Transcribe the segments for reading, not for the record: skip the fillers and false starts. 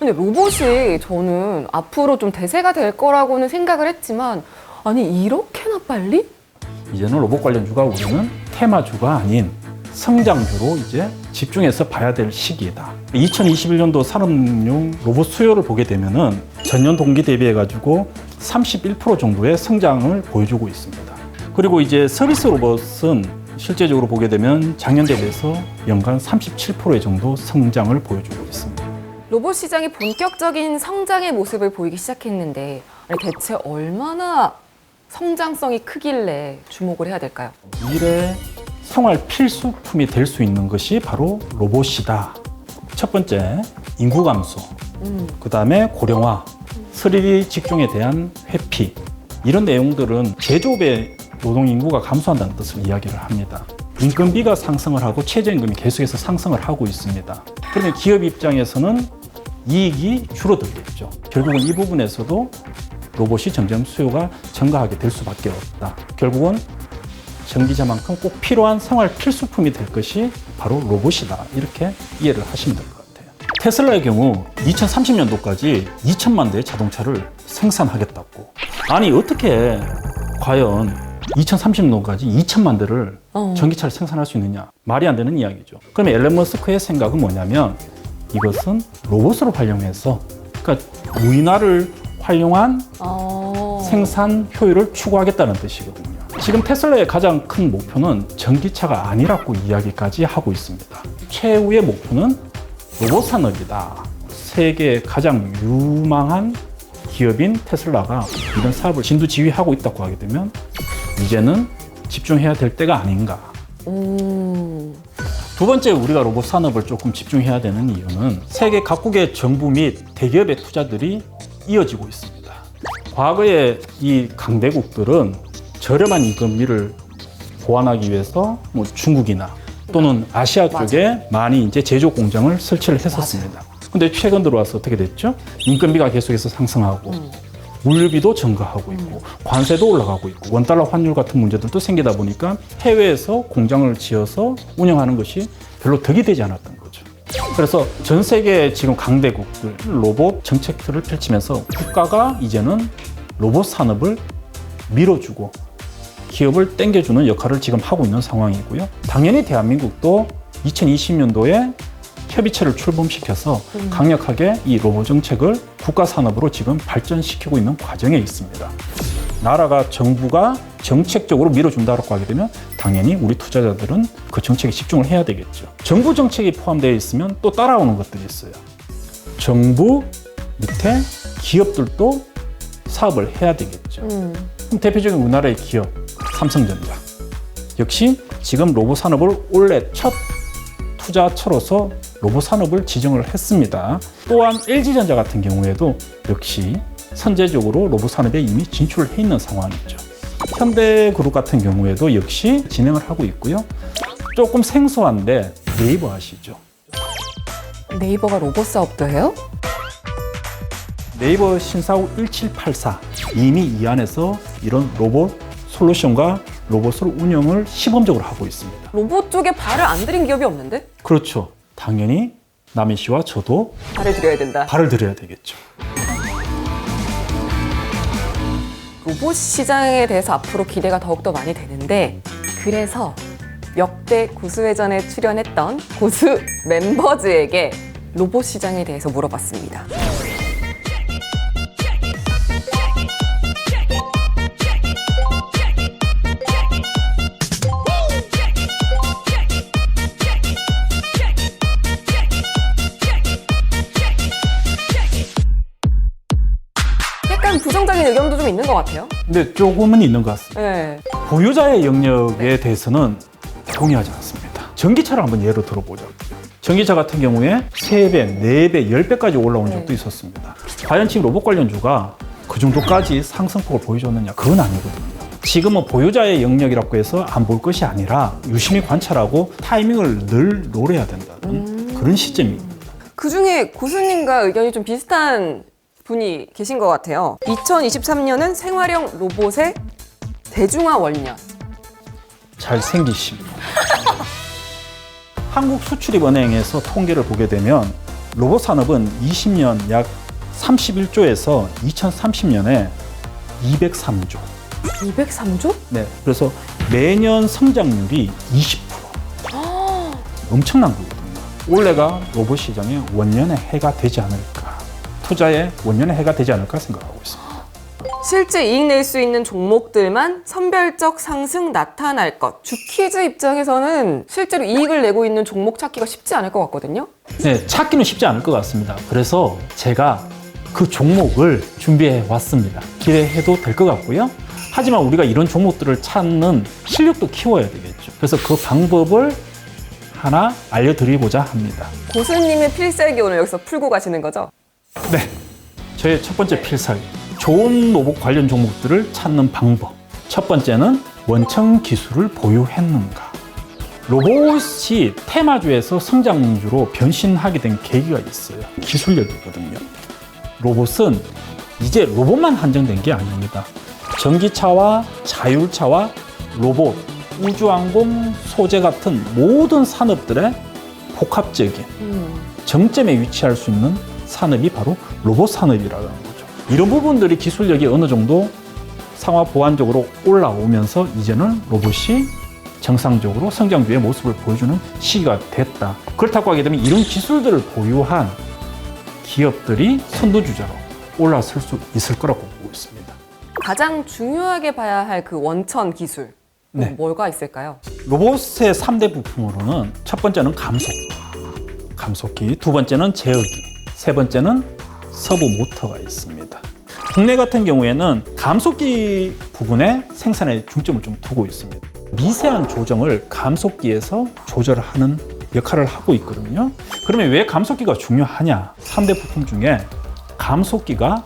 근데 로봇이 저는 앞으로 좀 대세가 될 거라고는 생각을 했지만 아니 이렇게나 빨리? 이제는 로봇 관련주가 우리는 테마주가 아닌 성장주로 이제 집중해서 봐야 될 시기이다. 2021년도 산업용 로봇 수요를 보게 되면은 전년 동기 대비해 가지고 31% 정도의 성장을 보여주고 있습니다. 그리고 이제 서비스 로봇은 실제적으로 보게 되면 작년 대비해서 연간 37%의 정도 성장을 보여주고 있습니다. 로봇 시장이 본격적인 성장의 모습을 보이기 시작했는데 아니, 대체 얼마나 성장성이 크길래 주목을 해야 될까요? 미래 생활 필수품이 될 수 있는 것이 바로 로봇이다. 첫 번째, 인구 감소, 그 다음에 고령화, 3D 직종에 대한 회피, 이런 내용들은 제조업의 노동 인구가 감소한다는 뜻을 이야기를 합니다. 인건비가 상승을 하고 최저임금이 계속해서 상승을 하고 있습니다. 그러면 기업 입장에서는 이익이 줄어들겠죠. 결국은 이 부분에서도 로봇이 점점 수요가 증가하게 될 수밖에 없다. 결국은 전기차만큼 꼭 필요한 생활 필수품이 될 것이 바로 로봇이다. 이렇게 이해를 하시면 될 것 같아요. 테슬라의 경우 2030년도까지 2천만 대의 자동차를 생산하겠다고. 아니 어떻게 과연 2030년도까지 2천만 대를 전기차를 생산할 수 있느냐. 말이 안 되는 이야기죠. 그러면 앨런 머스크의 생각은 뭐냐면 이것은 로봇으로 활용해서 그러니까 무인화를 활용한 생산 효율을 추구하겠다는 뜻이거든요. 지금 테슬라의 가장 큰 목표는 전기차가 아니라고 이야기까지 하고 있습니다. 최후의 목표는 로봇 산업이다. 세계의 가장 유망한 기업인 테슬라가 이런 사업을 진두지휘하고 있다고 하게 되면 이제는 집중해야 될 때가 아닌가. 두 번째, 우리가 로봇 산업을 조금 집중해야 되는 이유는 세계 각국의 정부 및 대기업의 투자들이 이어지고 있습니다. 과거에 이 강대국들은 저렴한 인건비를 보완하기 위해서 뭐 중국이나 또는 아시아 쪽에 많이 이제 제조 공장을 설치를 했었습니다. 근데 최근 들어와서 어떻게 됐죠? 인건비가 계속해서 상승하고 물류비도 증가하고 있고 관세도 올라가고 있고 원달러 환율 같은 문제들도 생기다 보니까 해외에서 공장을 지어서 운영하는 것이 별로 덕이 되지 않았던 거죠. 그래서 전 세계 지금 강대국들 로봇 정책들을 펼치면서 국가가 이제는 로봇 산업을 밀어주고 기업을 땡겨주는 역할을 지금 하고 있는 상황이고요. 당연히 대한민국도 2020년도에 협의체를 출범시켜서 강력하게 이 로봇 정책을 국가 산업으로 지금 발전시키고 있는 과정에 있습니다. 나라가 정부가 정책적으로 밀어준다고 하게 되면 당연히 우리 투자자들은 그 정책에 집중을 해야 되겠죠. 정부 정책이 포함되어 있으면 또 따라오는 것들이 있어요. 정부 밑에 기업들도 사업을 해야 되겠죠. 그럼 대표적인 우리나라의 기업 삼성전자 역시 지금 로봇 산업을 올해 첫 투자처로서 로봇 산업을 지정을 했습니다. 또한 LG전자 같은 경우에도 역시 선제적으로 로봇 산업에 이미 진출을 해 있는 상황이죠. 현대그룹 같은 경우에도 역시 진행을 하고 있고요. 조금 생소한데 네이버 아시죠? 네이버가 로봇 사업도 해요? 네이버 신사후 1784 이미 이 안에서 이런 로봇 솔루션과 로봇을 운영을 시범적으로 하고 있습니다. 로봇 쪽에 발을 안 들인 기업이 없는데? 그렇죠. 당연히 남희 씨와 저도 발을 들여야 된다. 발을 들여야 되겠죠. 로봇 시장에 대해서 앞으로 기대가 더욱더 많이 되는데 그래서 역대 고수회전에 출연했던 고수 멤버즈에게 로봇 시장에 대해서 물어봤습니다. 약간 부정적인 의견도 좀 있는 것 같아요. 근데 조금은 있는 것 같습니다. 네. 보유자의 영역에 대해서는 동의하지 않습니다. 전기차를 한번 예로 들어보죠. 전기차 같은 경우에 3배, 4배, 10배까지 올라온 적도 있었습니다. 과연 지금 로봇 관련주가 그 정도까지 상승폭을 보여줬느냐? 그건 아니거든요. 지금은 보유자의 영역이라고 해서 안 볼 것이 아니라 유심히 관찰하고 타이밍을 늘 노려야 된다는 그런 시점입니다. 그중에 고수님과 의견이 좀 비슷한 분이 계신 것 같아요. 2023년은 생활형 로봇의 대중화 월년. 잘생기십니다. 한국수출입은행에서 통계를 보게 되면 로봇 산업은 20년 약 31조에서 2030년에 203조. 203조? 네, 그래서 매년 성장률이 20%. 엄청난 거거든요. 올해가 로봇 시장의 원년의 해가 되지 않을까. 투자의 원년의 해가 되지 않을까 생각하고 있습니다. 실제 이익 낼 수 있는 종목들만 선별적 상승 나타날 것. 주키즈 입장에서는 실제로 이익을 내고 있는 종목 찾기가 쉽지 않을 것 같거든요. 네, 찾기는 쉽지 않을 것 같습니다. 그래서 제가 그 종목을 준비해 왔습니다. 기대해도 될 것 같고요. 하지만 우리가 이런 종목들을 찾는 실력도 키워야 되겠죠. 그래서 그 방법을 하나 알려드리고자 합니다. 고수님의 필살기 오늘 여기서 풀고 가시는 거죠? 네, 저의 첫 번째 필살기. 좋은 로봇 관련 종목들을 찾는 방법. 첫 번째는 원천 기술을 보유했는가. 로봇이 테마주에서 성장주로 변신하게 된 계기가 있어요. 기술력이거든요. 로봇은 이제 로봇만 한정된 게 아닙니다. 전기차와 자율차와 로봇, 우주항공, 소재 같은 모든 산업들의 복합적인 정점에 위치할 수 있는 산업이 바로 로봇 산업이라는 거죠. 이런 부분들이 기술력이 어느 정도 상하 보완적으로 올라오면서 이제는 로봇이 정상적으로 성장주의 모습을 보여주는 시기가 됐다. 그렇다고 하게 되면 이런 기술들을 보유한 기업들이 선두주자로 올라설 수 있을 거라고 보고 있습니다. 가장 중요하게 봐야 할 그 원천 기술. 네. 뭐가 있을까요? 로봇의 3대 부품으로는 첫 번째는 감속기, 두 번째는 제어기, 세 번째는 서브 모터가 있습니다. 국내 같은 경우에는 감속기 부분에 생산에 중점을 좀 두고 있습니다. 미세한 조정을 감속기에서 조절하는 역할을 하고 있거든요. 그러면 왜 감속기가 중요하냐? 3대 부품 중에 감속기가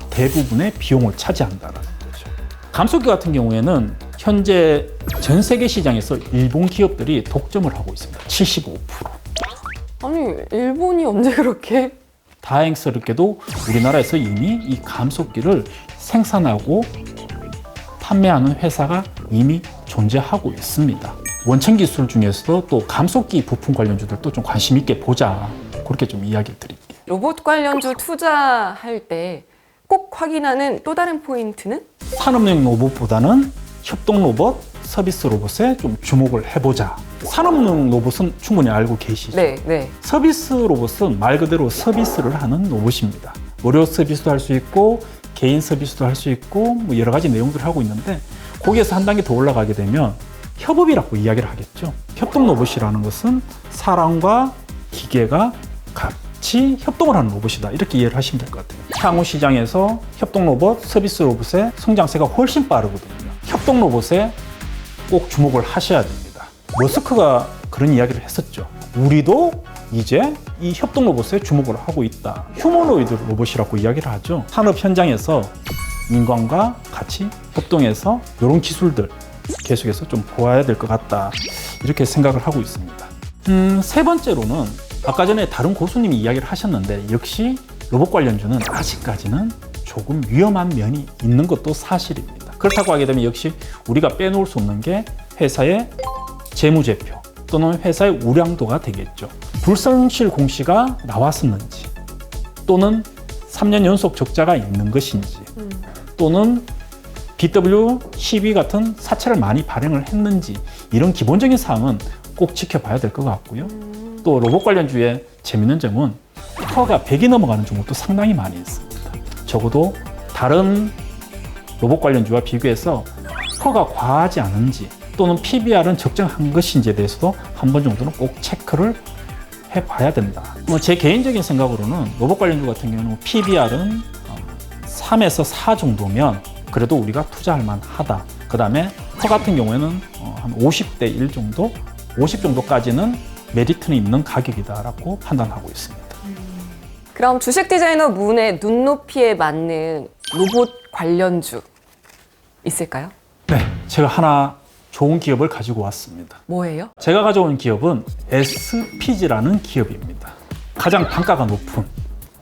대부분의 비용을 차지한다는 거죠. 감속기 같은 경우에는 현재 전 세계 시장에서 일본 기업들이 독점을 하고 있습니다. 75%. 아니, 일본이 언제 그렇게? 다행스럽게도 우리나라에서 이미 이 감속기를 생산하고 판매하는 회사가 이미 존재하고 있습니다. 원천 기술 중에서도 또 감속기 부품 관련주들도 좀 관심 있게 보자. 그렇게 좀 이야기를 드릴게요. 로봇 관련주 투자할 때 꼭 확인하는 또 다른 포인트는? 산업용 로봇보다는 협동 로봇, 서비스 로봇에 좀 주목을 해보자. 산업용 로봇은 충분히 알고 계시죠? 네. 서비스 로봇은 말 그대로 서비스를 하는 로봇입니다. 무료 서비스도 할 수 있고 개인 서비스도 할 수 있고 뭐 여러 가지 내용들을 하고 있는데 거기에서 한 단계 더 올라가게 되면 협업이라고 이야기를 하겠죠. 협동 로봇이라는 것은 사람과 기계가 같이 협동을 하는 로봇이다. 이렇게 이해를 하시면 될 것 같아요. 향후 시장에서 협동 로봇, 서비스 로봇의 성장세가 훨씬 빠르거든요. 협동 로봇에 꼭 주목을 하셔야 됩니다. 머스크가 그런 이야기를 했었죠. 우리도 이제 이 협동 로봇에 주목을 하고 있다. 휴머노이드 로봇이라고 이야기를 하죠. 산업 현장에서 인간과 같이 협동해서 이런 기술들 계속해서 좀 보아야 될 것 같다. 이렇게 생각을 하고 있습니다. 세 번째로는 아까 전에 다른 고수님이 이야기를 하셨는데 역시 로봇 관련주는 아직까지는 조금 위험한 면이 있는 것도 사실입니다. 그렇다고 하게 되면 역시 우리가 빼놓을 수 없는 게 회사의 재무제표 또는 회사의 우량도가 되겠죠. 불성실 공시가 나왔었는지 또는 3년 연속 적자가 있는 것인지 또는 BW12 같은 사채를 많이 발행을 했는지 이런 기본적인 사항은 꼭 지켜봐야 될 것 같고요. 또 로봇 관련주의 재밌는 점은 퍼가 100이 넘어가는 종목도 상당히 많이 있습니다. 적어도 다른 로봇 관련주와 비교해서 퍼가 과하지 않은지 또는 PBR은 적정한 것인지에 대해서도 한 번 정도는 꼭 체크를 해봐야 된다. 제 개인적인 생각으로는 로봇 관련주 같은 경우는 PBR은 3에서 4 정도면 그래도 우리가 투자할 만하다. 그 다음에 퍼 같은 경우에는 한 50대 1 정도, 50 정도까지는 메리트는 있는 가격이다라고 판단하고 있습니다. 그럼 주식 디자이너 문의 눈높이에 맞는 로봇 관련주 있을까요? 네, 제가 하나 좋은 기업을 가지고 왔습니다. 뭐예요? 제가 가져온 기업은 SPG라는 기업입니다. 가장 단가가 높은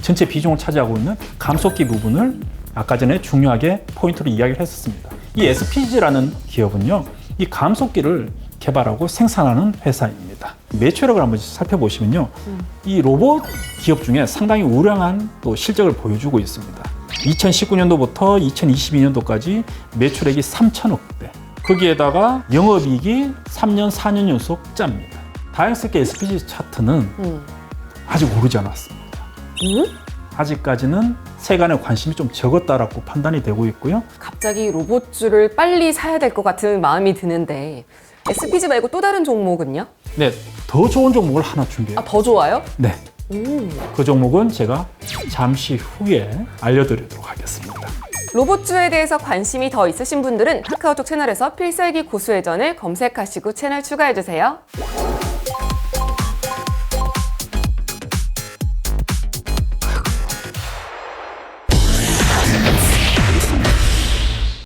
전체 비중을 차지하고 있는 감속기 부분을 아까 전에 중요하게 포인트로 이야기를 했었습니다. 이 SPG라는 기업은요, 이 감속기를 개발하고 생산하는 회사입니다. 매출액을 한번 살펴보시면요. 이 로봇 기업 중에 상당히 우량한 또 실적을 보여주고 있습니다. 2019년도부터 2022년도까지 매출액이 3천억대. 거기에다가 영업이익이 3년, 4년 연속 짭니다. 다행스럽게 SPG 차트는 아직 오르지 않았습니다. 아직까지는 세간의 관심이 좀 적었다라고 판단이 되고 있고요. 갑자기 로봇주를 빨리 사야 될 것 같은 마음이 드는데 SPG 말고 또 다른 종목은요? 네, 더 좋은 종목을 하나 준비해요. 아, 더 좋아요? 네, 그 종목은 제가 잠시 후에 알려드리도록 하겠습니다. 로봇주에 대해서 관심이 더 있으신 분들은 카카오톡 채널에서 필살기 고수회전을 검색하시고 채널 추가해주세요.